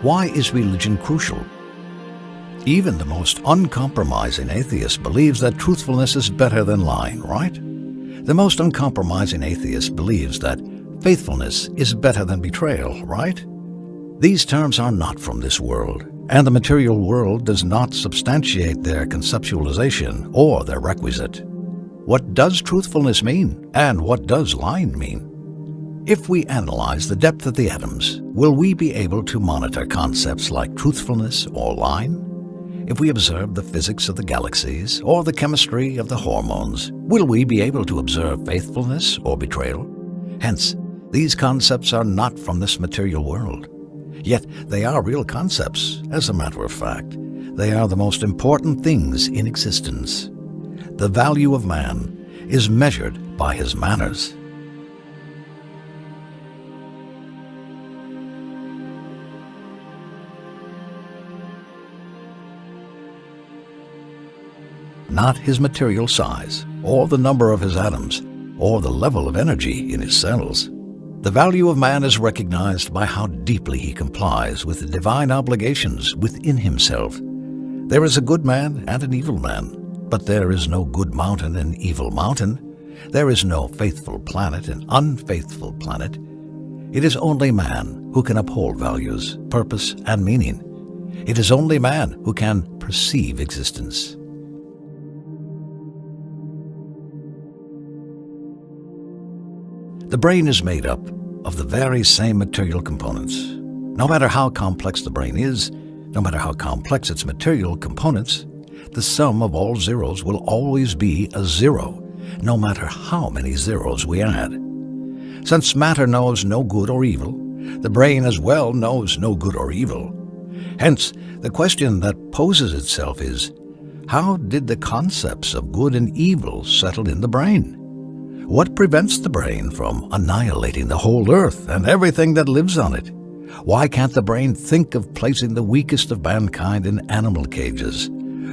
Why is religion crucial? Even the most uncompromising atheist believes that truthfulness is better than lying, right? The most uncompromising atheist believes that faithfulness is better than betrayal, right? These terms are not from this world, and the material world does not substantiate their conceptualization or their requisite. What does truthfulness mean, and what does lying mean? If we analyze the depth of the atoms, will we be able to monitor concepts like truthfulness or lying? If we observe the physics of the galaxies or the chemistry of the hormones, will we be able to observe faithfulness or betrayal? Hence, these concepts are not from this material world. Yet they are real concepts, as a matter of fact. They are the most important things in existence. The value of man is measured by his manners. Not his material size, or the number of his atoms, or the level of energy in his cells. The value of man is recognized by how deeply he complies with the divine obligations within himself. There is a good man and an evil man, but there is no good mountain and evil mountain. There is no faithful planet and unfaithful planet. It is only man who can uphold values, purpose, and meaning. It is only man who can perceive existence. The brain is made up of the very same material components. No matter how complex the brain is, no matter how complex its material components, the sum of all zeros will always be a zero, no matter how many zeros we add. Since matter knows no good or evil, the brain as well knows no good or evil. Hence, the question that poses itself is, how did the concepts of good and evil settle in the brain? What prevents the brain from annihilating the whole earth and everything that lives on it? Why can't the brain think of placing the weakest of mankind in animal cages?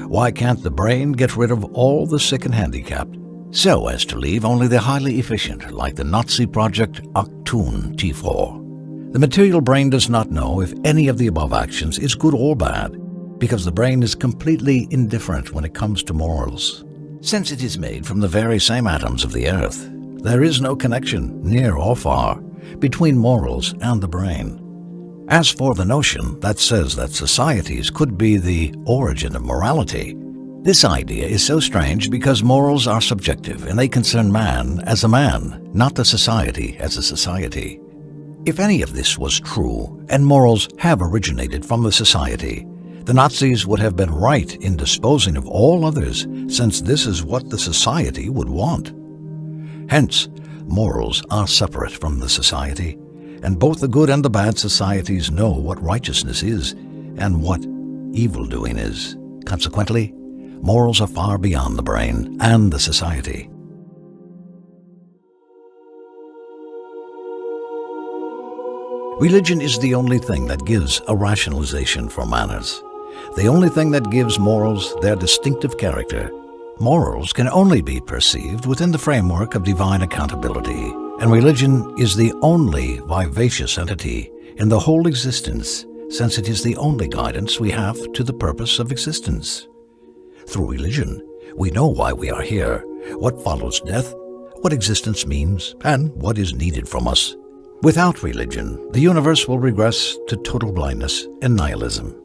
Why can't the brain get rid of all the sick and handicapped, so as to leave only the highly efficient, like the Nazi project Achtung T4? The material brain does not know if any of the above actions is good or bad, because the brain is completely indifferent when it comes to morals. Since it is made from the very same atoms of the earth, there is no connection, near or far, between morals and the brain. As for the notion that says that societies could be the origin of morality, this idea is so strange because morals are subjective and they concern man as a man, not the society as a society. If any of this was true, and morals have originated from the society, the Nazis would have been right in disposing of all others, since this is what the society would want. Hence, morals are separate from the society, and both the good and the bad societies know what righteousness is and what evildoing is. Consequently, morals are far beyond the brain and the society. Religion is the only thing that gives a rationalization for manners, the only thing that gives morals their distinctive character. Morals can only be perceived within the framework of divine accountability, and religion is the only vivacious entity in the whole existence, since it is the only guidance we have to the purpose of existence. Through religion, we know why we are here, what follows death, what existence means, and what is needed from us. Without religion, the universe will regress to total blindness and nihilism.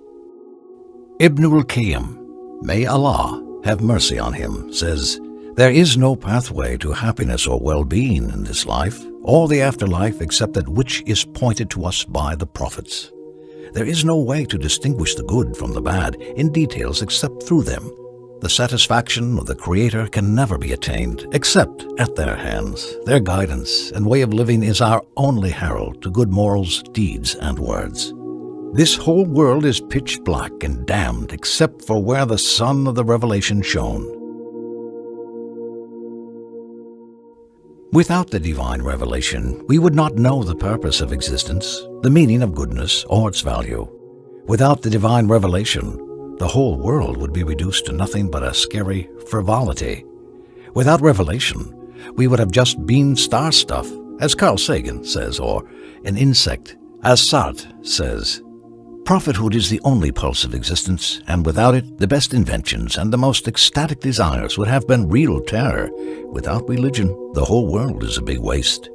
Ibn al-Qayyim, may Allah have mercy on him, says, "There is no pathway to happiness or well-being in this life or the afterlife except that which is pointed to us by the prophets. There is no way to distinguish the good from the bad in details except through them. The satisfaction of the Creator can never be attained except at their hands. Their guidance and way of living is our only herald to good morals, deeds, and words. This whole world is pitch black and damned except for where the sun of the revelation shone." Without the divine revelation, we would not know the purpose of existence, the meaning of goodness, or its value. Without the divine revelation, the whole world would be reduced to nothing but a scary frivolity. Without revelation, we would have just been star stuff, as Carl Sagan says, or an insect, as Sartre says. Prophethood is the only pulse of existence, and without it, the best inventions and the most ecstatic desires would have been real terror. Without religion, the whole world is a big waste.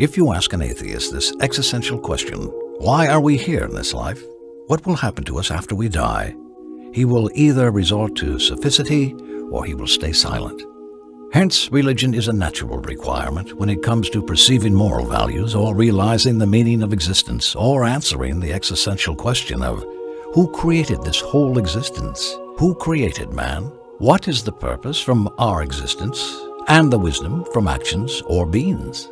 If you ask an atheist this existential question, why are we here in this life? What will happen to us after we die? He will either resort to sophicity or he will stay silent. Hence, religion is a natural requirement when it comes to perceiving moral values or realizing the meaning of existence or answering the existential question of who created this whole existence? Who created man? What is the purpose from our existence and the wisdom from actions or beings?